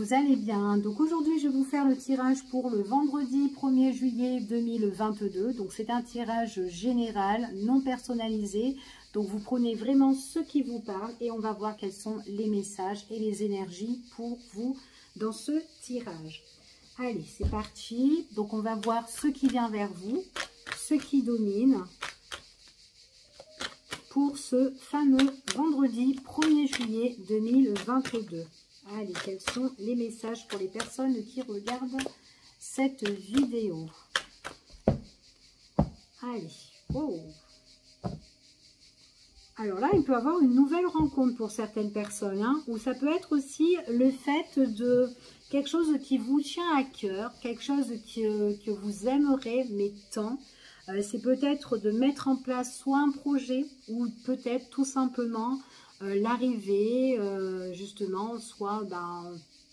vous allez bien. Donc aujourd'hui, je vais vous faire le tirage pour le vendredi 1er juillet 2022. Donc c'est un tirage général, non personnalisé. Donc vous prenez vraiment ce qui vous parle et on va voir quels sont les messages et les énergies pour vous dans ce tirage. Allez, c'est parti. Donc on va voir ce qui vient vers vous, ce qui domine pour ce fameux vendredi 1er juillet 2022. Allez, quels sont les messages pour les personnes qui regardent cette vidéo? Allez, oh! Alors là, il peut y avoir une nouvelle rencontre pour certaines personnes, hein, ou ça peut être aussi le fait de quelque chose qui vous tient à cœur, quelque chose que vous aimerez, mais tant. C'est peut-être de mettre en place soit un projet ou peut-être tout simplement l'arrivée, justement, soit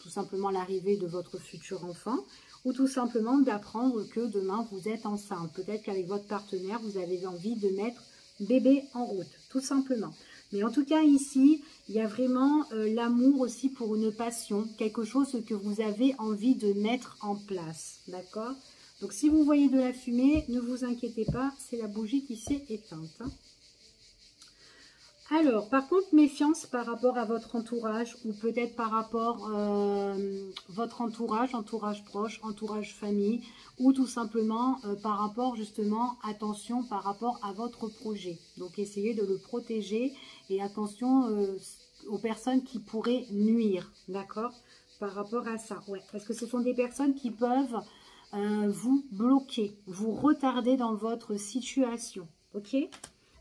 tout simplement l'arrivée de votre futur enfant ou tout simplement d'apprendre que demain vous êtes enceinte. Peut-être qu'avec votre partenaire, vous avez envie de mettre bébé en route, tout simplement. Mais en tout cas ici, il y a vraiment l'amour aussi pour une passion, quelque chose que vous avez envie de mettre en place, d'accord? Donc, si vous voyez de la fumée, ne vous inquiétez pas, c'est la bougie qui s'est éteinte. Hein. Alors, par contre, méfiance par rapport à votre entourage ou peut-être par rapport à votre entourage proche, entourage famille ou tout simplement par rapport justement, attention par rapport à votre projet. Donc, essayez de le protéger et attention aux personnes qui pourraient nuire, d'accord? Par rapport à ça, ouais, parce que ce sont des personnes qui peuvent... vous bloquer, vous retarder dans votre situation, ok?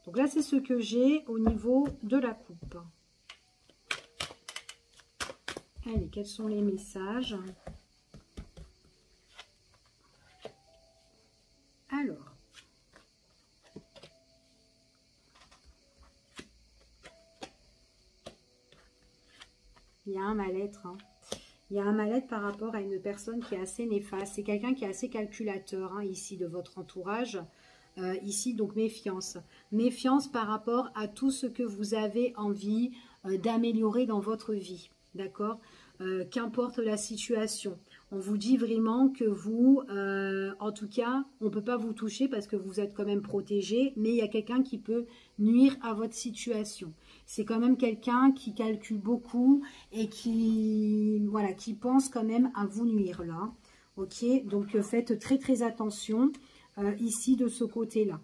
Donc là, c'est ce que j'ai au niveau de la coupe. Allez, quels sont les messages? Alors, il y a un mal-être, hein. Il y a un mal-être par rapport à une personne qui est assez néfaste. C'est quelqu'un qui est assez calculateur, hein, ici, de votre entourage. Ici, donc, méfiance. Méfiance par rapport à tout ce que vous avez envie d'améliorer dans votre vie. D'accord? Qu'importe la situation. On vous dit vraiment que vous, en tout cas, on ne peut pas vous toucher parce que vous êtes quand même protégé, mais il y a quelqu'un qui peut nuire à votre situation. C'est quand même quelqu'un qui calcule beaucoup et qui, voilà, qui pense quand même à vous nuire là. Ok, donc faites très très attention ici de ce côté-là.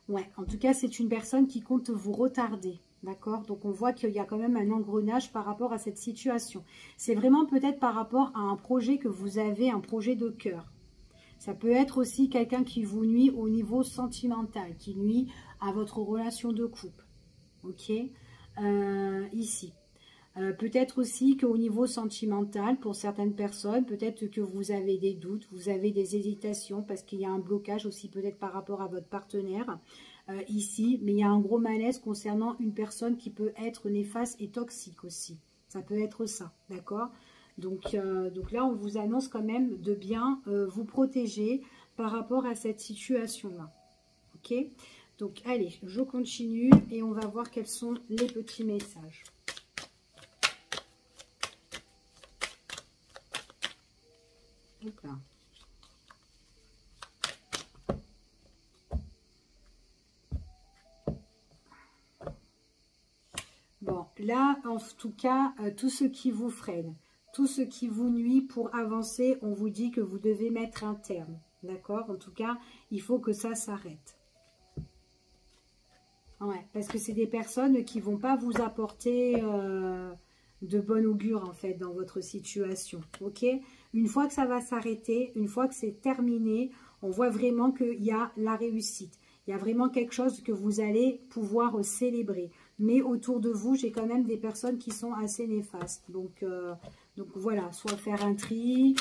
Ouais, en tout cas, c'est une personne qui compte vous retarder. D'accord? Donc, on voit qu'il y a quand même un engrenage par rapport à cette situation. C'est vraiment peut-être par rapport à un projet que vous avez, un projet de cœur. Ça peut être aussi quelqu'un qui vous nuit au niveau sentimental, qui nuit à votre relation de couple. Ok? Ici. Peut-être aussi qu'au niveau sentimental, pour certaines personnes, peut-être que vous avez des doutes, vous avez des hésitations, parce qu'il y a un blocage aussi peut-être par rapport à votre partenaire. Ici, mais il y a un gros malaise concernant une personne qui peut être néfaste et toxique aussi. Ça peut être ça, d'accord? Donc là, on vous annonce quand même de bien vous protéger par rapport à cette situation-là. Ok? Donc, allez, je continue et on va voir quels sont les petits messages. Hop là. Bon, là, en tout cas, tout ce qui vous freine, tout ce qui vous nuit pour avancer, on vous dit que vous devez mettre un terme. D'accord? En tout cas, il faut que ça s'arrête. Ouais, parce que c'est des personnes qui ne vont pas vous apporter de bon augure, en fait, dans votre situation. Ok? Une fois que ça va s'arrêter, une fois que c'est terminé, on voit vraiment qu'il y a la réussite. Il y a vraiment quelque chose que vous allez pouvoir célébrer. Mais autour de vous, j'ai quand même des personnes qui sont assez néfastes. Donc voilà, soit faire un tri,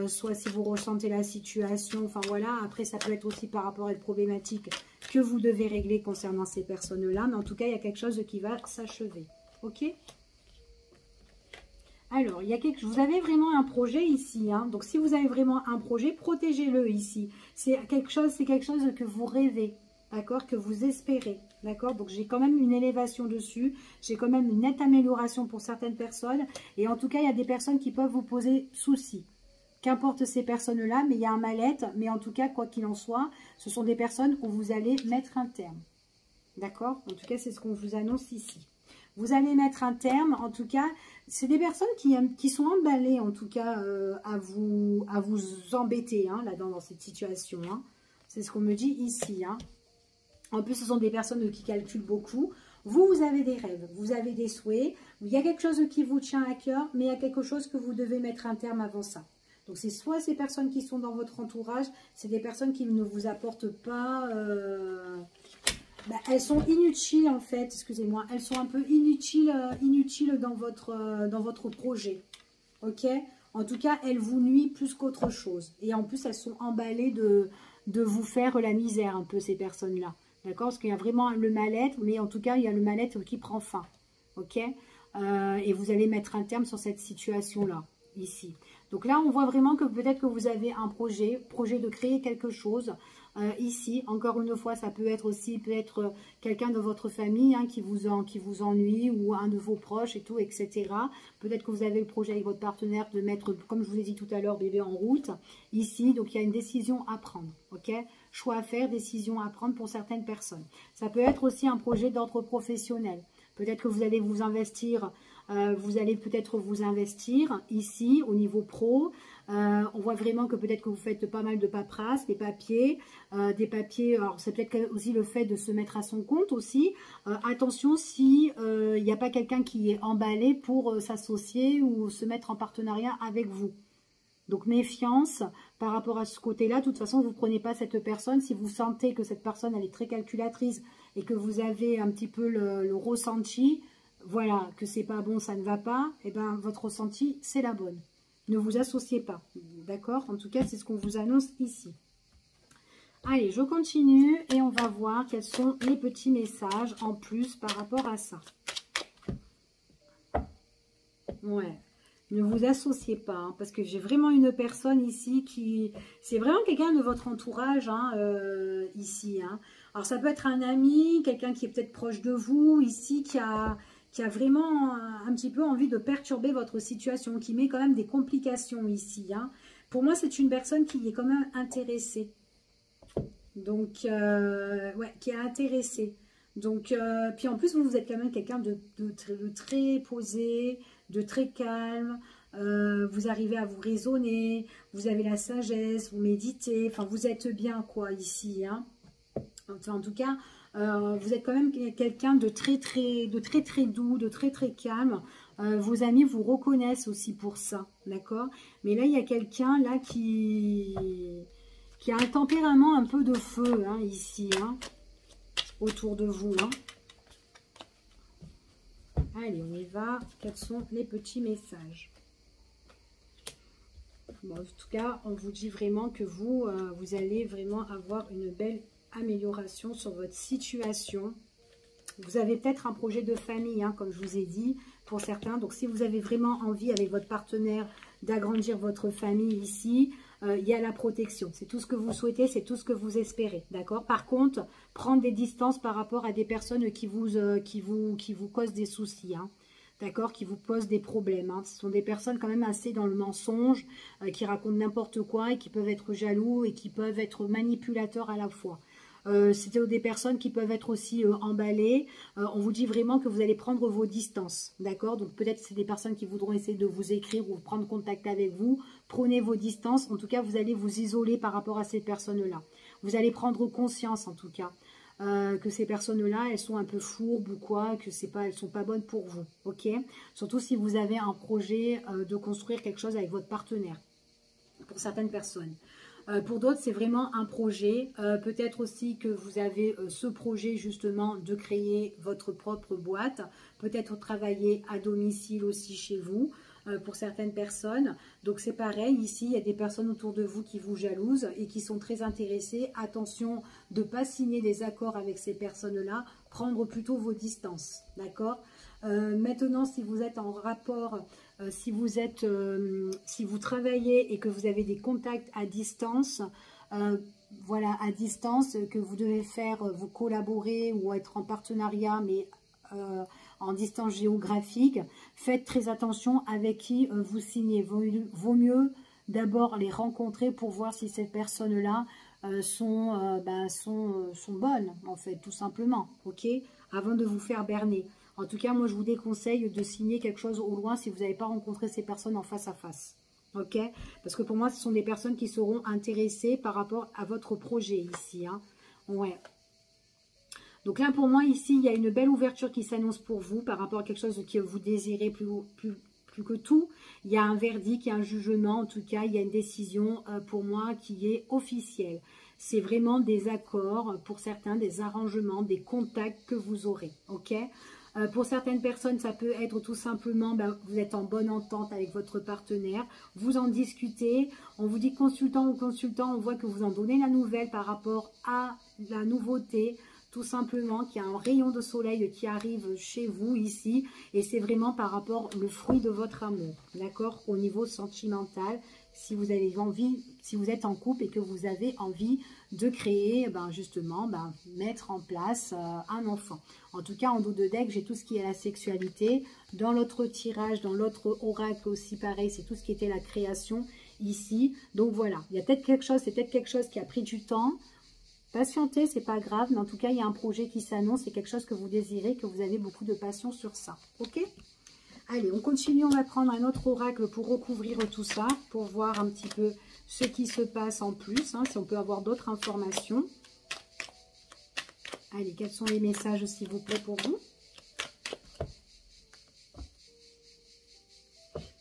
soit si vous ressentez la situation. Enfin voilà, après ça peut être aussi par rapport à une problématique que vous devez régler concernant ces personnes-là. Mais en tout cas, il y a quelque chose qui va s'achever. Ok ? Alors, il y a vous avez vraiment un projet ici. Hein, donc si vous avez vraiment un projet, protégez-le ici. C'est quelque chose que vous rêvez. D'accord? Que vous espérez. D'accord? Donc, j'ai quand même une élévation dessus. J'ai quand même une nette amélioration pour certaines personnes. Et en tout cas, il y a des personnes qui peuvent vous poser souci. Qu'importe ces personnes-là, mais il y a un mal-être. Mais en tout cas, quoi qu'il en soit, ce sont des personnes où vous allez mettre un terme. D'accord? En tout cas, c'est ce qu'on vous annonce ici. Vous allez mettre un terme. En tout cas, c'est des personnes qui sont emballées, en tout cas, à vous embêter, hein, là, dans cette situation. Hein. C'est ce qu'on me dit ici. Hein. En plus, ce sont des personnes qui calculent beaucoup. Vous, vous avez des rêves, vous avez des souhaits. Il y a quelque chose qui vous tient à cœur, mais il y a quelque chose que vous devez mettre un terme avant ça. Donc, c'est soit ces personnes qui sont dans votre entourage, c'est des personnes qui ne vous apportent pas... elles sont inutiles, en fait, excusez-moi. Elles sont un peu inutiles dans votre projet. Ok? En tout cas, elles vous nuisent plus qu'autre chose. Et en plus, elles sont emballées de vous faire la misère, un peu, ces personnes-là. D'accord? Parce qu'il y a vraiment le mal-être, mais en tout cas, il y a le mal-être qui prend fin. Ok? Et vous allez mettre un terme sur cette situation-là, ici. Donc là, on voit vraiment que peut-être que vous avez un projet de créer quelque chose. Ici, encore une fois, ça peut être aussi quelqu'un de votre famille hein, qui vous ennuie ou un de vos proches et tout, etc. Peut-être que vous avez le projet avec votre partenaire de mettre, comme je vous ai dit tout à l'heure, bébé en route. Ici, donc il y a une décision à prendre, ok? Choix à faire, décision à prendre pour certaines personnes. Ça peut être aussi un projet d'ordre professionnel. Peut-être que vous allez vous investir, ici au niveau pro. On voit vraiment que peut-être que vous faites pas mal de paperasse, des papiers. Alors c'est peut-être aussi le fait de se mettre à son compte aussi. Attention si il n'y a pas quelqu'un qui est emballé pour s'associer ou se mettre en partenariat avec vous. Donc, méfiance par rapport à ce côté-là. De toute façon, vous ne prenez pas cette personne. Si vous sentez que cette personne, elle est très calculatrice et que vous avez un petit peu le ressenti, voilà, que c'est pas bon, ça ne va pas, et bien, votre ressenti, c'est la bonne. Ne vous associez pas. D'accord? En tout cas, c'est ce qu'on vous annonce ici. Allez, je continue et on va voir quels sont les petits messages en plus par rapport à ça. Ouais. Ne vous associez pas, hein, parce que j'ai vraiment une personne ici qui... C'est vraiment quelqu'un de votre entourage, hein, ici. Hein. Alors, ça peut être un ami, quelqu'un qui est peut-être proche de vous, ici, qui a vraiment un petit peu envie de perturber votre situation, qui met quand même des complications ici. Hein. Pour moi, c'est une personne qui est quand même intéressée. Donc, ouais, qui est intéressée. Donc, puis en plus, vous êtes quand même quelqu'un de très posé, de très calme, vous arrivez à vous raisonner, vous avez la sagesse, vous méditez, enfin vous êtes bien quoi ici, hein. Enfin, en tout cas, vous êtes quand même quelqu'un de très doux, de très calme. Vos amis vous reconnaissent aussi pour ça, d'accord? Mais là, il y a quelqu'un là qui a un tempérament un peu de feu, hein, ici, hein, autour de vous, hein. Allez, on y va. Quels sont les petits messages? Bon, en tout cas, on vous dit vraiment que vous allez vraiment avoir une belle amélioration sur votre situation. Vous avez peut-être un projet de famille, hein, comme je vous ai dit, pour certains. Donc, si vous avez vraiment envie avec votre partenaire d'agrandir votre famille ici, il y a la protection. C'est tout ce que vous souhaitez, c'est tout ce que vous espérez, d'accord? Par contre, prendre des distances par rapport à des personnes qui vous causent des soucis, hein, d'accord? Qui vous posent des problèmes. Hein. Ce sont des personnes quand même assez dans le mensonge, qui racontent n'importe quoi et qui peuvent être jaloux et qui peuvent être manipulateurs à la fois. C'est des personnes qui peuvent être aussi emballées. On vous dit vraiment que vous allez prendre vos distances, d'accord? Donc peut-être c'est des personnes qui voudront essayer de vous écrire ou prendre contact avec vous. Prenez vos distances. En tout cas, vous allez vous isoler par rapport à ces personnes-là. Vous allez prendre conscience, en tout cas, que ces personnes-là, elles sont un peu fourbes ou quoi, que elles sont pas bonnes pour vous, ok? Surtout si vous avez un projet de construire quelque chose avec votre partenaire, pour certaines personnes. Pour d'autres, c'est vraiment un projet. Peut-être aussi que vous avez ce projet justement de créer votre propre boîte. Peut-être travailler à domicile aussi chez vous pour certaines personnes. Donc c'est pareil, ici, il y a des personnes autour de vous qui vous jalousent et qui sont très intéressées. Attention de ne pas signer des accords avec ces personnes-là. Prendre plutôt vos distances, d'accord ? Maintenant, si vous êtes en rapport, si vous travaillez et que vous avez des contacts à distance, voilà, à distance, que vous devez faire, vous collaborer ou être en partenariat, mais en distance géographique, faites très attention avec qui vous signez. Vaut mieux d'abord les rencontrer pour voir si ces personnes-là sont bonnes, en fait, tout simplement, ok, avant de vous faire berner. En tout cas, moi, je vous déconseille de signer quelque chose au loin si vous n'avez pas rencontré ces personnes en face à face. Ok? Parce que pour moi, ce sont des personnes qui seront intéressées par rapport à votre projet ici. Hein. Ouais. Donc là, pour moi, ici, il y a une belle ouverture qui s'annonce pour vous par rapport à quelque chose que vous désirez plus que tout. Il y a un verdict, il y a un jugement. En tout cas, il y a une décision pour moi qui est officielle. C'est vraiment des accords, pour certains, des arrangements, des contacts que vous aurez. Ok? Pour certaines personnes, ça peut être tout simplement, vous êtes en bonne entente avec votre partenaire, vous en discutez, on vous dit consultant ou consultant, on voit que vous en donnez la nouvelle par rapport à la nouveauté, tout simplement, qu'il y a un rayon de soleil qui arrive chez vous ici, et c'est vraiment par rapport au fruit de votre amour, d'accord, au niveau sentimental. Si vous avez envie, si vous êtes en couple et que vous avez envie de créer, justement, mettre en place un enfant. En tout cas, en dos de deck, j'ai tout ce qui est la sexualité. Dans l'autre tirage, dans l'autre oracle aussi, pareil, c'est tout ce qui était la création ici. Donc voilà, il y a peut-être quelque chose, c'est peut-être quelque chose qui a pris du temps. Patientez, c'est pas grave, mais en tout cas, il y a un projet qui s'annonce, c'est quelque chose que vous désirez, que vous avez beaucoup de passion sur ça. Ok ? Allez, on continue, on va prendre un autre oracle pour recouvrir tout ça, pour voir un petit peu ce qui se passe en plus, hein, si on peut avoir d'autres informations. Allez, quels sont les messages, s'il vous plaît, pour vous?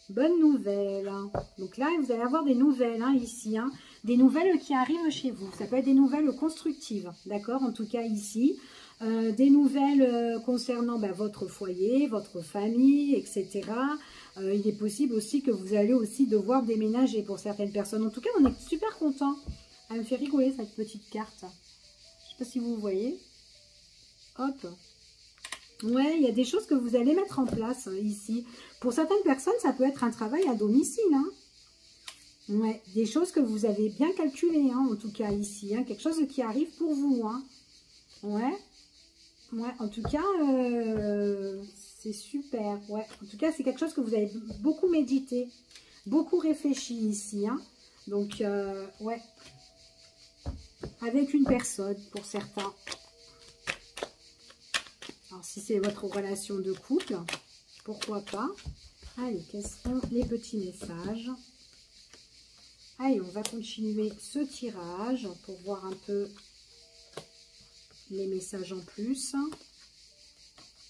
Bonne nouvelle. Donc là, vous allez avoir des nouvelles, hein, ici, hein, des nouvelles qui arrivent chez vous. Ça peut être des nouvelles constructives, d'accord, en tout cas ici. Des nouvelles concernant votre foyer, votre famille, etc. Il est possible aussi que vous allez aussi devoir déménager pour certaines personnes. En tout cas, on est super content. Elle me fait rigoler cette petite carte. Je ne sais pas si vous voyez. Hop. Ouais, il y a des choses que vous allez mettre en place ici. Pour certaines personnes, ça peut être un travail à domicile. Hein. Ouais, des choses que vous avez bien calculées, hein, en tout cas ici. Hein, quelque chose qui arrive pour vous. Hein. Ouais. Ouais, en tout cas, c'est super. Ouais, en tout cas, c'est quelque chose que vous avez beaucoup médité, beaucoup réfléchi ici. Hein. Donc, ouais, avec une personne pour certains. Alors, si c'est votre relation de couple, pourquoi pas. Allez, quels sont les petits messages? Allez, on va continuer ce tirage pour voir un peu les messages en plus,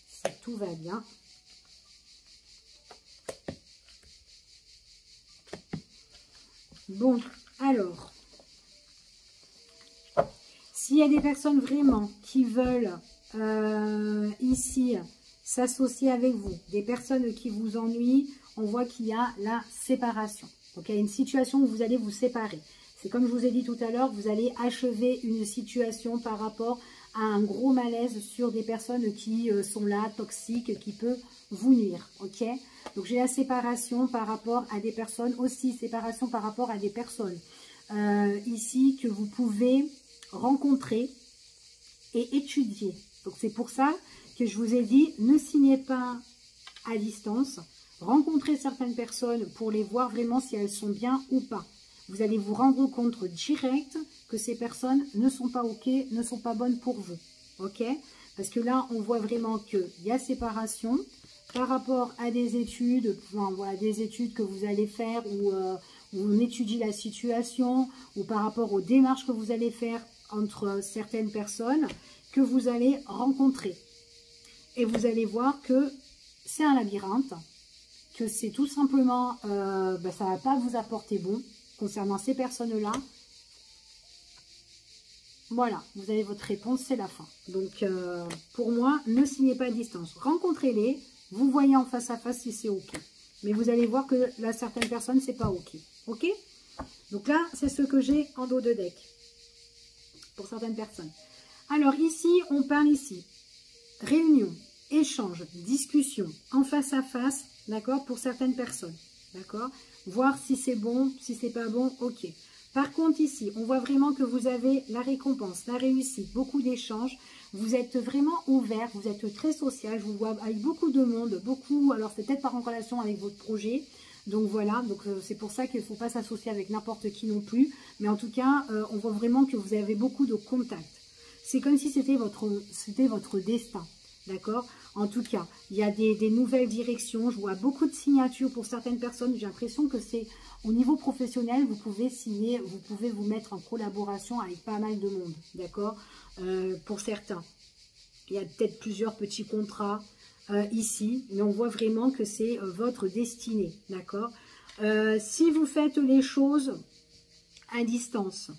si tout va bien. Bon, alors, s'il y a des personnes vraiment qui veulent ici s'associer avec vous, des personnes qui vous ennuient, on voit qu'il y a la séparation. Donc, il y a une situation où vous allez vous séparer. C'est comme je vous ai dit tout à l'heure, vous allez achever une situation par rapport à un gros malaise sur des personnes qui sont là, toxiques, qui peuvent vous nuire, ok? Donc, j'ai la séparation par rapport à des personnes, aussi séparation par rapport à des personnes ici que vous pouvez rencontrer et étudier. Donc, c'est pour ça que je vous ai dit, ne signez pas à distance, rencontrez certaines personnes pour les voir vraiment si elles sont bien ou pas. Vous allez vous rendre compte direct que ces personnes ne sont pas ok, ne sont pas bonnes pour vous. Ok? Parce que là, on voit vraiment qu'il y a séparation par rapport à des études, enfin, voilà, des études que vous allez faire où on étudie la situation, ou par rapport aux démarches que vous allez faire entre certaines personnes que vous allez rencontrer. Et vous allez voir que c'est un labyrinthe, que c'est tout simplement, ça ne va pas vous apporter bon. Concernant ces personnes-là, voilà, vous avez votre réponse, c'est la fin. Donc, pour moi, ne signez pas à distance. Rencontrez-les, vous voyez en face à face si c'est OK. Mais vous allez voir que là, certaines personnes, c'est pas OK. OK? Donc là, c'est ce que j'ai en dos de deck pour certaines personnes. Alors ici, on parle ici réunion, échange, discussion, en face à face, d'accord, pour certaines personnes. D'accord? Voir si c'est bon, si c'est pas bon, ok. Par contre, ici, on voit vraiment que vous avez la récompense, la réussite, beaucoup d'échanges. Vous êtes vraiment ouvert, vous êtes très social. Je vous vois avec beaucoup de monde, beaucoup. Alors, c'est peut-être pas en relation avec votre projet. Donc, voilà. Donc, c'est pour ça qu'il ne faut pas s'associer avec n'importe qui non plus. Mais en tout cas, on voit vraiment que vous avez beaucoup de contacts. C'est comme si c'était votre destin. D'accord? En tout cas, il y a des nouvelles directions. Je vois beaucoup de signatures pour certaines personnes. J'ai l'impression que c'est au niveau professionnel, vous pouvez signer, vous pouvez vous mettre en collaboration avec pas mal de monde. D'accord? Pour certains. Il y a peut-être plusieurs petits contrats ici. Mais on voit vraiment que c'est votre destinée. D'accord? Si vous faites les choses à distance,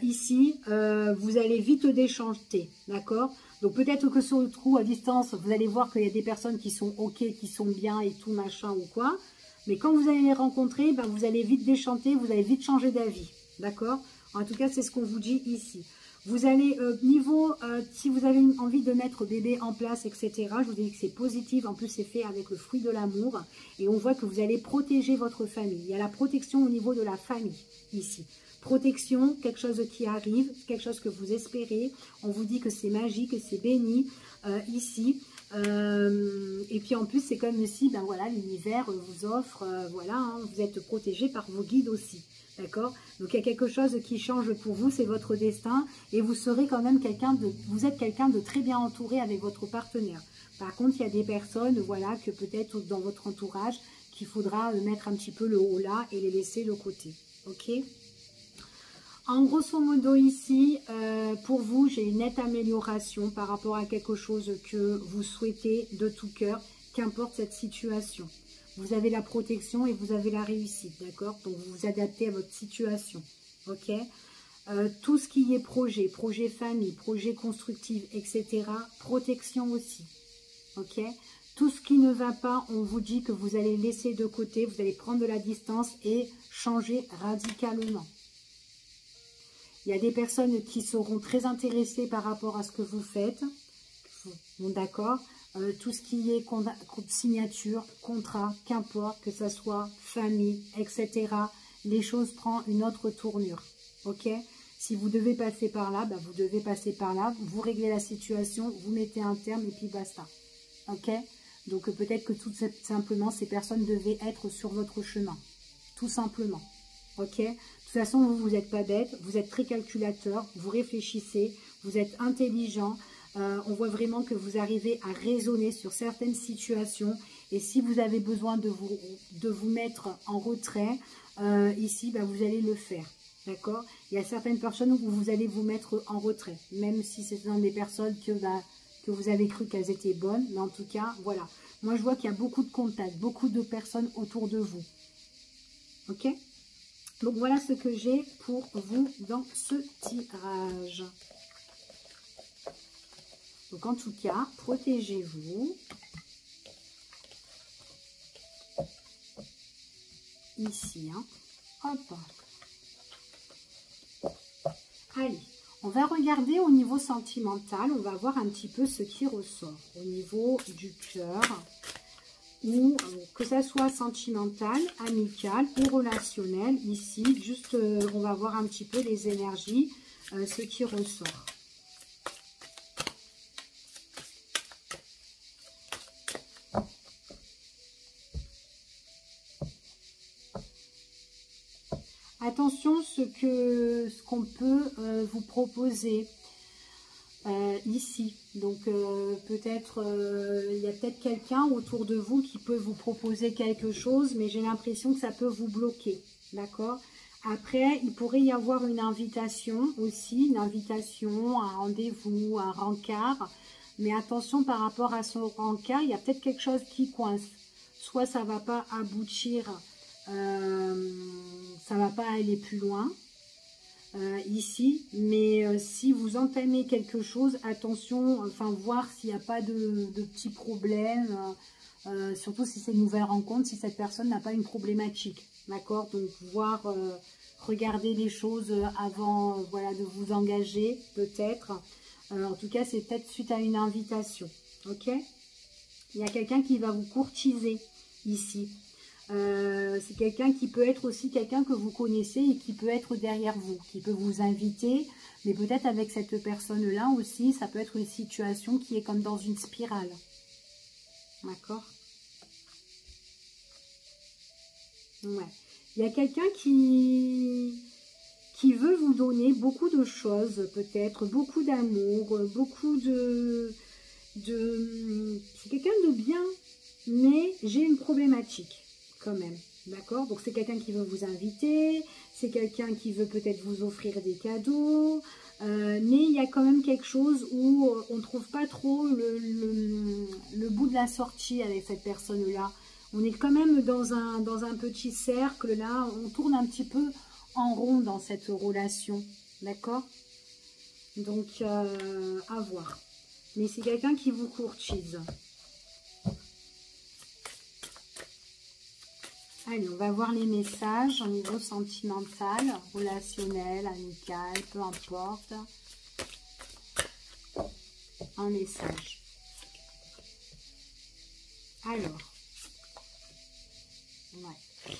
ici, vous allez vite déchanter, d'accord? Donc peut-être que sur le trou à distance, vous allez voir qu'il y a des personnes qui sont ok, qui sont bien et tout machin ou quoi. Mais quand vous allez les rencontrer, ben, vous allez vite déchanter, vous allez vite changer d'avis, d'accord? En tout cas, c'est ce qu'on vous dit ici. Vous allez, si vous avez envie de mettre bébé en place, etc., je vous dis que c'est positif. En plus, c'est fait avec le fruit de l'amour. Et on voit que vous allez protéger votre famille. Il y a la protection au niveau de la famille, ici. Protection, quelque chose qui arrive, quelque chose que vous espérez. On vous dit que c'est magique, que c'est béni ici. Et puis en plus, c'est comme si ben voilà, l'univers vous offre, voilà, hein, vous êtes protégé par vos guides aussi. D'accord? Donc il y a quelque chose qui change pour vous, c'est votre destin. Et vous serez quand même vous êtes quelqu'un de très bien entouré avec votre partenaire. Par contre, il y a des personnes, voilà, que peut-être dans votre entourage, qu'il faudra mettre un petit peu le haut là et les laisser de côté. Ok? En grosso modo ici, pour vous, j'ai une nette amélioration par rapport à quelque chose que vous souhaitez de tout cœur, qu'importe cette situation. Vous avez la protection et vous avez la réussite, d'accord? Donc vous vous adaptez à votre situation, ok? Tout ce qui est projet famille, projet constructif, etc. Protection aussi, ok? Tout ce qui ne va pas, on vous dit que vous allez laisser de côté, vous allez prendre de la distance et changer radicalement. Il y a des personnes qui seront très intéressées par rapport à ce que vous faites. Bon, d'accord. Tout ce qui est signature, contrat, qu'importe, que ce soit famille, etc. Les choses prennent une autre tournure. Ok? Si vous devez passer par là, bah, vous devez passer par là. Vous réglez la situation, vous mettez un terme et puis basta. Ok? Donc peut-être que tout simplement, ces personnes devaient être sur votre chemin. Tout simplement. Ok? De toute façon, vous n'êtes pas bête, vous êtes très calculateur, vous réfléchissez, vous êtes intelligent. On voit vraiment que vous arrivez à raisonner sur certaines situations. Et si vous avez besoin de vous mettre en retrait, ici, bah, vous allez le faire. D'accord? Il y a certaines personnes où vous allez vous mettre en retrait. Même si c'est dans des personnes que vous avez cru qu'elles étaient bonnes. Mais en tout cas, voilà. Moi, je vois qu'il y a beaucoup de contacts, beaucoup de personnes autour de vous. Ok? Donc, voilà ce que j'ai pour vous dans ce tirage. Donc, en tout cas, protégez-vous. Ici, hein. Hop. Allez, on va regarder au niveau sentimental. On va voir un petit peu ce qui ressort. Au niveau du cœur. Ou que ça soit sentimental, amical ou relationnel. Ici, juste, on va voir un petit peu les énergies, ce qui ressort. Attention, ce qu'on peut vous proposer. Ici, donc peut-être il y a peut-être quelqu'un autour de vous qui peut vous proposer quelque chose, mais j'ai l'impression que ça peut vous bloquer, d'accord? Après, il pourrait y avoir une invitation aussi, une invitation, un rendez-vous, un rencard, mais attention par rapport à son rencard, il y a peut-être quelque chose qui coince, soit ça va pas aboutir, ça va pas aller plus loin. Ici, mais si vous entamez quelque chose, attention, enfin voir s'il n'y a pas de petits problèmes, surtout si c'est une nouvelle rencontre, si cette personne n'a pas une problématique, d'accord? Donc voir, regarder les choses avant, voilà, de vous engager, peut-être. En tout cas, c'est peut-être suite à une invitation, ok? Il y a quelqu'un qui va vous courtiser ici. C'est quelqu'un qui peut être aussi quelqu'un que vous connaissez et qui peut être derrière vous, qui peut vous inviter. Mais peut-être avec cette personne-là aussi, ça peut être une situation qui est comme dans une spirale. D'accord? Ouais. Il y a quelqu'un qui veut vous donner beaucoup de choses, peut-être, beaucoup d'amour, beaucoup c'est quelqu'un de bien, mais j'ai une problématique, quand même. D'accord? Donc, c'est quelqu'un qui veut vous inviter, c'est quelqu'un qui veut peut-être vous offrir des cadeaux, mais il y a quand même quelque chose où on ne trouve pas trop le bout de la sortie avec cette personne-là. On est quand même dans un petit cercle, là, on tourne un petit peu en rond dans cette relation, d'accord? Donc, à voir. Mais c'est quelqu'un qui vous courtise. Allez, on va voir les messages au niveau sentimental, relationnel, amical, peu importe. Un message. Alors. Ouais.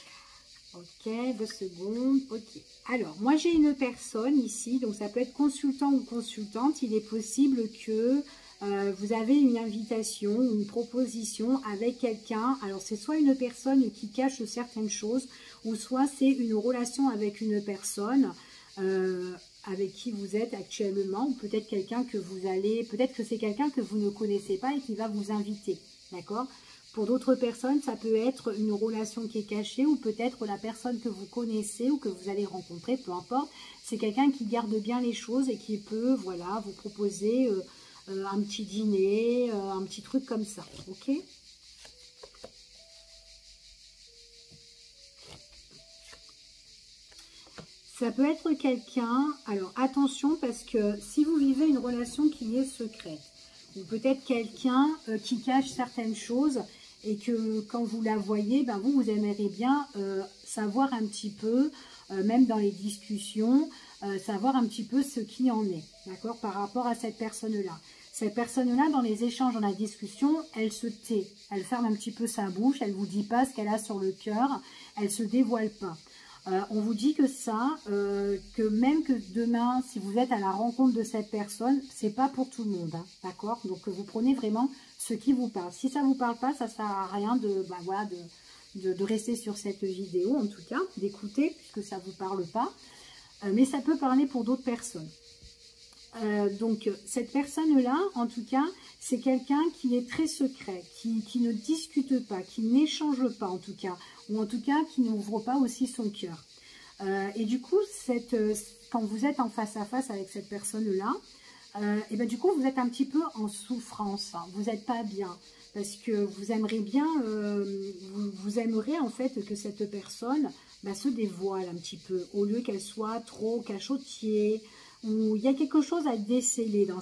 Ok, 2 secondes. Ok. Alors, moi j'ai une personne ici, donc ça peut être consultant ou consultante. Il est possible que vous avez une invitation, une proposition avec quelqu'un. Alors, c'est soit une personne qui cache certaines choses, ou soit c'est une relation avec une personne avec qui vous êtes actuellement, ou peut-être quelqu'un que vous allez, peut-être que c'est quelqu'un que vous ne connaissez pas et qui va vous inviter. D'accord ? Pour d'autres personnes, ça peut être une relation qui est cachée ou peut-être la personne que vous connaissez ou que vous allez rencontrer, peu importe. C'est quelqu'un qui garde bien les choses et qui peut, voilà, vous proposer un petit dîner, un petit truc comme ça, ok ? Ça peut être quelqu'un, alors attention parce que si vous vivez une relation qui est secrète, ou peut-être quelqu'un qui cache certaines choses, et que quand vous la voyez, ben vous aimeriez bien savoir un petit peu, même dans les discussions, savoir un petit peu ce qui en est, d'accord, par rapport à cette personne-là. Cette personne-là, dans les échanges, dans la discussion, elle se tait, elle ferme un petit peu sa bouche, elle ne vous dit pas ce qu'elle a sur le cœur, elle ne se dévoile pas. On vous dit que ça, que même que demain, si vous êtes à la rencontre de cette personne, c'est pas pour tout le monde, hein, d'accord? Donc vous prenez vraiment ce qui vous parle. Si ça vous parle pas, ça sert à rien voilà, de rester sur cette vidéo, en tout cas, d'écouter, puisque ça vous parle pas. Mais ça peut parler pour d'autres personnes. Donc cette personne-là, en tout cas, c'est quelqu'un qui est très secret, qui ne discute pas, qui n'échange pas en tout cas, ou en tout cas qui n'ouvre pas aussi son cœur. Et du coup, quand vous êtes en face à face avec cette personne-là, et ben du coup vous êtes un petit peu en souffrance, hein. Vous n'êtes pas bien, parce que vous aimeriez bien, vous aimeriez en fait que cette personne se dévoile un petit peu, au lieu qu'elle soit trop cachotier, où il y a quelque chose à déceler dans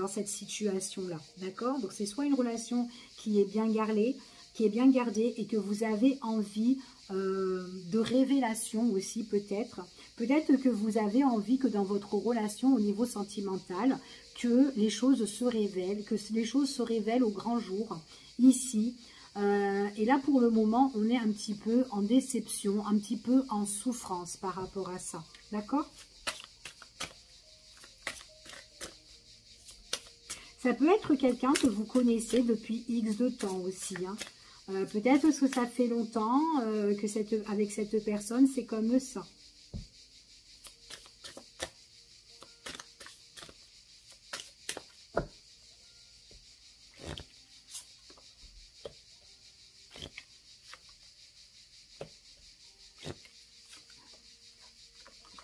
cette situation-là, d'accord? Donc c'est soit une relation qui est bien gardée, et que vous avez envie de révélation aussi peut-être. Peut-être que vous avez envie que dans votre relation au niveau sentimental, que les choses se révèlent, au grand jour, ici. Et là pour le moment, on est un petit peu en déception, un petit peu en souffrance par rapport à ça, d'accord ? Ça peut être quelqu'un que vous connaissez depuis X de temps aussi, hein. Peut-être que ça fait longtemps que avec cette personne, c'est comme ça.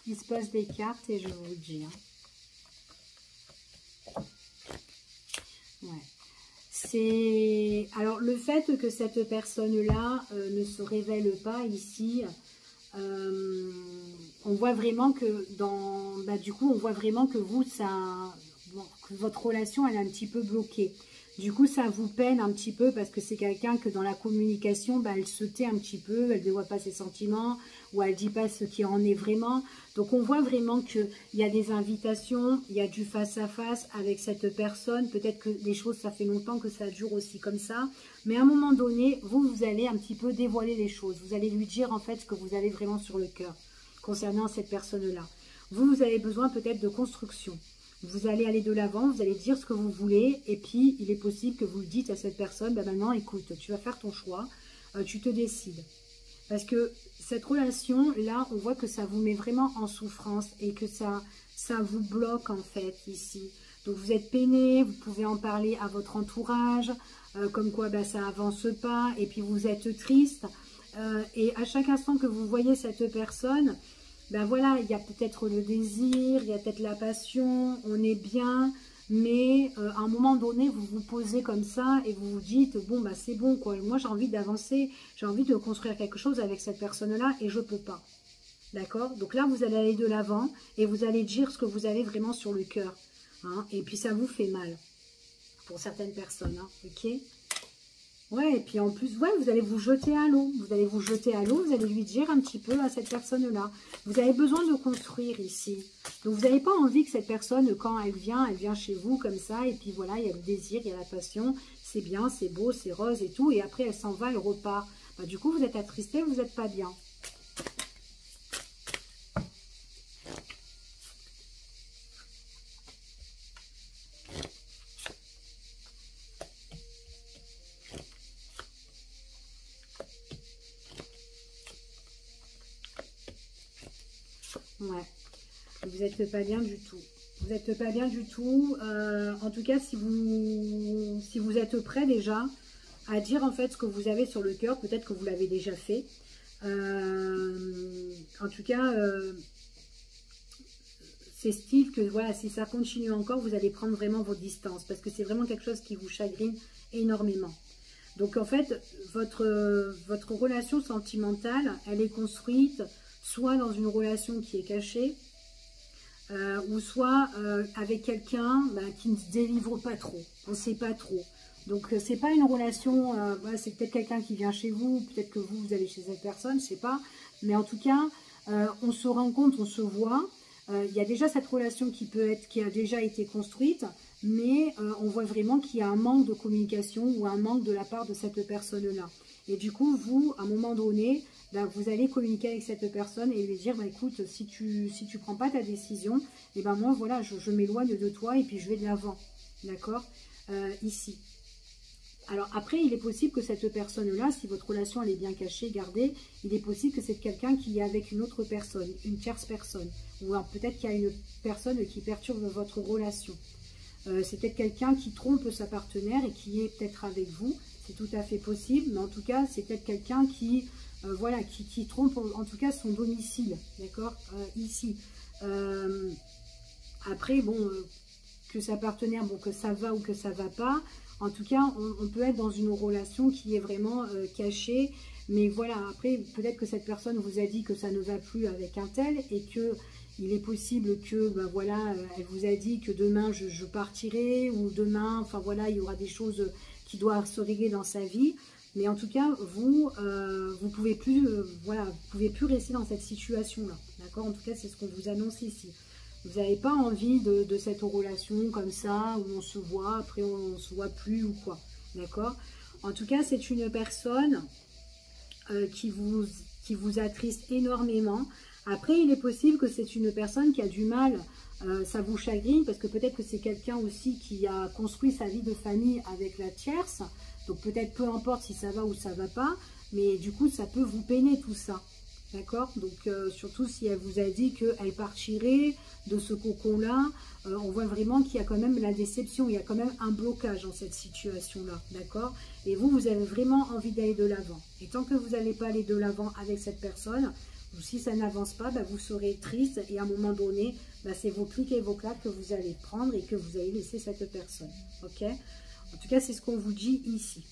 Il se passe des cartes et je vous le dis, hein. Ouais. Alors le fait que cette personne-là ne se révèle pas ici, on voit vraiment que du coup on voit vraiment que que votre relation elle est un petit peu bloquée. Du coup, ça vous peine un petit peu parce que c'est quelqu'un que dans la communication, bah, elle se tait un petit peu, elle ne dévoile pas ses sentiments ou elle ne dit pas ce qui en est vraiment. Donc, on voit vraiment qu'il y a des invitations, il y a du face-à-face avec cette personne. Peut-être que les choses, ça fait longtemps que ça dure aussi comme ça. Mais à un moment donné, vous allez un petit peu dévoiler les choses. Vous allez lui dire en fait ce que vous avez vraiment sur le cœur concernant cette personne-là. Vous avez besoin peut-être de construction. Vous allez aller de l'avant, vous allez dire ce que vous voulez, et puis il est possible que vous le dites à cette personne, ben maintenant écoute, tu vas faire ton choix, tu te décides. Parce que cette relation, là, on voit que ça vous met vraiment en souffrance et que ça vous bloque en fait ici. Donc vous êtes peiné, vous pouvez en parler à votre entourage, comme quoi ben, ça avance pas, et puis vous êtes triste. Et à chaque instant que vous voyez cette personne, ben voilà, il y a peut-être le désir, il y a peut-être la passion, on est bien, mais à un moment donné, vous vous posez comme ça et vous vous dites, bon, bah c'est bon, quoi. Moi, j'ai envie d'avancer, j'ai envie de construire quelque chose avec cette personne-là et je peux pas. D'accord? Donc là, vous allez aller de l'avant et vous allez dire ce que vous avez vraiment sur le cœur. Hein, et puis, ça vous fait mal pour certaines personnes. Hein, ok? Ouais, et puis en plus, ouais, vous allez vous jeter à l'eau. Vous allez vous jeter à l'eau, vous allez lui dire un petit peu à cette personne-là. Vous avez besoin de construire ici. Donc, vous n'avez pas envie que cette personne, quand elle vient chez vous comme ça. Et puis voilà, il y a le désir, il y a la passion. C'est bien, c'est beau, c'est rose et tout. Et après, elle s'en va, elle repart. Bah, du coup, vous êtes attristé, vous n'êtes pas bien. Ouais, vous n'êtes pas bien du tout. Vous n'êtes pas bien du tout. En tout cas, si vous êtes prêt déjà à dire en fait ce que vous avez sur le cœur, peut-être que vous l'avez déjà fait. En tout cas, c'est Steve que voilà, si ça continue encore, vous allez prendre vraiment vos distances parce que c'est vraiment quelque chose qui vous chagrine énormément. Donc en fait, votre relation sentimentale, elle est construite soit dans une relation qui est cachée, ou soit avec quelqu'un qui ne se délivre pas trop, on ne sait pas trop. Donc c'est pas une relation, voilà, c'est peut-être quelqu'un qui vient chez vous, peut-être que vous allez chez cette personne, je sais pas. Mais en tout cas, on se rencontre, on se voit. Il y a déjà cette relation qui a déjà été construite, mais on voit vraiment qu'il y a un manque de communication ou un manque de la part de cette personne-là. Et du coup, vous, à un moment donné, vous allez communiquer avec cette personne et lui dire, écoute, si tu prends pas ta décision, et moi, voilà, je m'éloigne de toi et puis je vais de l'avant. D'accord? Ici. Alors après, il est possible que cette personne-là, si votre relation elle est bien cachée, gardée, il est possible que c'est quelqu'un qui est avec une autre personne, une tierce personne. Ou alors peut-être qu'il y a une personne qui perturbe votre relation. C'est peut-être quelqu'un qui trompe sa partenaire et qui est peut-être avec vous. C'est tout à fait possible, mais en tout cas, c'est peut-être quelqu'un qui, voilà, qui trompe en tout cas son domicile, d'accord, ici. Après, bon, que sa partenaire, bon, que ça va ou que ça va pas, en tout cas, on peut être dans une relation qui est vraiment cachée. Mais voilà, après, peut-être que cette personne vous a dit que ça ne va plus avec un tel et que il est possible que, voilà, elle vous a dit que demain je partirai ou demain, enfin voilà, il y aura des choses qui doivent se régler dans sa vie. Mais en tout cas, vous pouvez plus, voilà, vous pouvez plus rester dans cette situation-là, d'accord? En tout cas, c'est ce qu'on vous annonce ici. Vous n'avez pas envie de cette relation comme ça, où on se voit, après on ne se voit plus ou quoi, d'accord? En tout cas, c'est une personne qui vous attriste énormément. Après, il est possible que c'est une personne qui a du mal, ça vous chagrine, parce que peut-être que c'est quelqu'un aussi qui a construit sa vie de famille avec la tierce. Donc peut-être peu importe si ça va ou ça va pas, mais du coup, ça peut vous peiner tout ça. D'accord? Donc, surtout si elle vous a dit qu'elle partirait de ce cocon-là, on voit vraiment qu'il y a quand même la déception, il y a quand même un blocage dans cette situation-là. D'accord? Et vous, vous avez vraiment envie d'aller de l'avant. Et tant que vous n'allez pas aller de l'avant avec cette personne, ou si ça n'avance pas, vous serez triste et à un moment donné, c'est vos clics et vos claques que vous allez prendre et que vous allez laisser cette personne. Ok? En tout cas, c'est ce qu'on vous dit ici,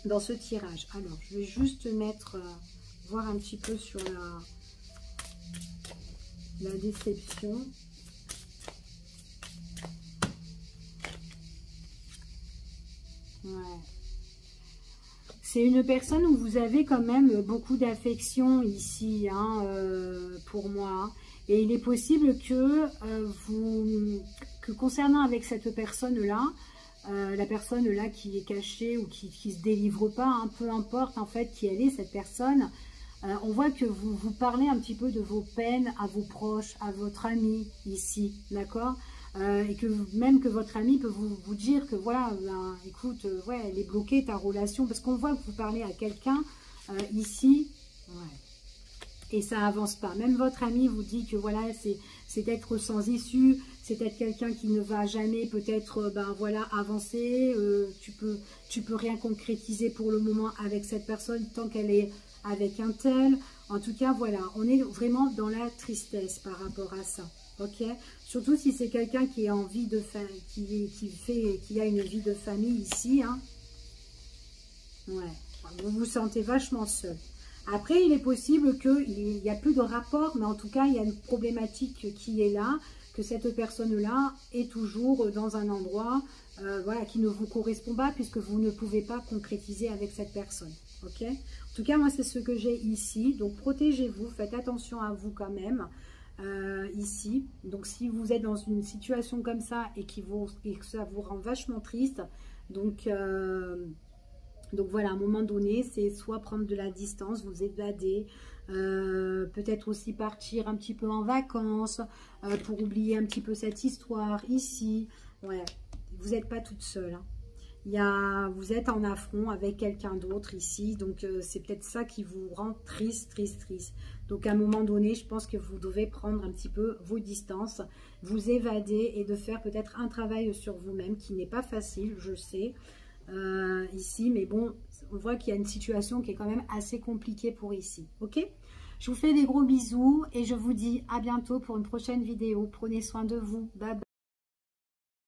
dans ce tirage. Alors, je vais juste mettre... voir un petit peu sur la déception. « C'est une personne où vous avez quand même beaucoup d'affection ici, hein, pour moi. Hein. Et il est possible que concernant avec cette personne-là, la personne là qui est cachée ou qui se délivre pas, hein, peu importe en fait qui elle est, cette personne, on voit que vous parlez un petit peu de vos peines à vos proches, à votre ami ici, d'accord, et que même que votre ami peut vous dire que voilà, ben, écoute, ouais, elle est bloquée ta relation, parce qu'on voit que vous parlez à quelqu'un ici, ouais. Et ça avance pas. Même votre ami vous dit que voilà, c'est être sans issue, c'est être quelqu'un qui ne va jamais peut-être ben voilà avancer. Tu peux rien concrétiser pour le moment avec cette personne tant qu'elle est avec un tel. En tout cas, voilà, on est vraiment dans la tristesse par rapport à ça. Ok. Surtout si c'est quelqu'un qui a envie de qui a une vie de famille ici. Hein. Ouais. Vous vous sentez vachement seul. Après, il est possible qu'il n'y a plus de rapport, mais en tout cas, il y a une problématique qui est là, que cette personne-là est toujours dans un endroit voilà, qui ne vous correspond pas, puisque vous ne pouvez pas concrétiser avec cette personne. Ok. En tout cas, moi, c'est ce que j'ai ici. Donc, protégez-vous, faites attention à vous quand même, ici. Donc, si vous êtes dans une situation comme ça et que ça vous rend vachement triste, donc voilà, à un moment donné, c'est soit prendre de la distance, vous évader, peut-être aussi partir un petit peu en vacances, pour oublier un petit peu cette histoire ici. Ouais, vous n'êtes pas toute seule. Hein. Vous êtes en affront avec quelqu'un d'autre ici, donc c'est peut-être ça qui vous rend triste, triste, triste. Donc à un moment donné, je pense que vous devez prendre un petit peu vos distances, vous évader et de faire peut-être un travail sur vous-même qui n'est pas facile, je sais. Ici, mais bon, on voit qu'il y a une situation qui est quand même assez compliquée pour ici, ok? Je vous fais des gros bisous et je vous dis à bientôt pour une prochaine vidéo. Prenez soin de vous, bye bye.